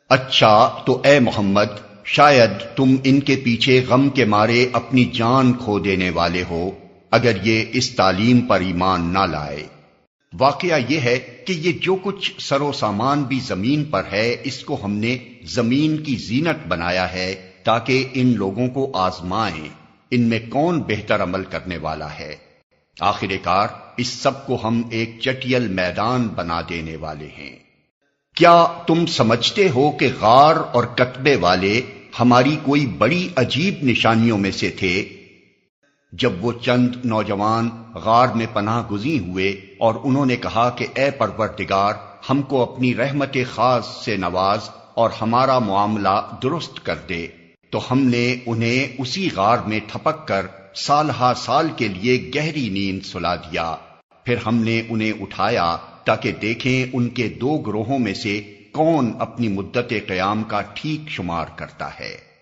اچھا تو اے محمد، شاید تم ان کے پیچھے غم کے مارے اپنی جان کھو دینے والے ہو اگر یہ اس تعلیم پر ایمان نہ لائے۔ واقعہ یہ ہے کہ یہ جو کچھ سر و سامان بھی زمین پر ہے، اس کو ہم نے زمین کی زینت بنایا ہے تاکہ ان لوگوں کو آزمائیں ان میں کون بہتر عمل کرنے والا ہے۔ آخر کار اس سب کو ہم ایک چٹیل میدان بنا دینے والے ہیں۔ کیا تم سمجھتے ہو کہ غار اور کتبے والے ہماری کوئی بڑی عجیب نشانیوں میں سے تھے؟ جب وہ چند نوجوان غار میں پناہ گزین ہوئے اور انہوں نے کہا کہ اے پروردگار، ہم کو اپنی رحمت خاص سے نواز اور ہمارا معاملہ درست کر دے، تو ہم نے انہیں اسی غار میں تھپک کر سال ہا سال کے لیے گہری نیند سلا دیا۔ پھر ہم نے انہیں اٹھایا تاکہ دیکھیں ان کے دو گروہوں میں سے کون اپنی مدت قیام کا ٹھیک شمار کرتا ہے۔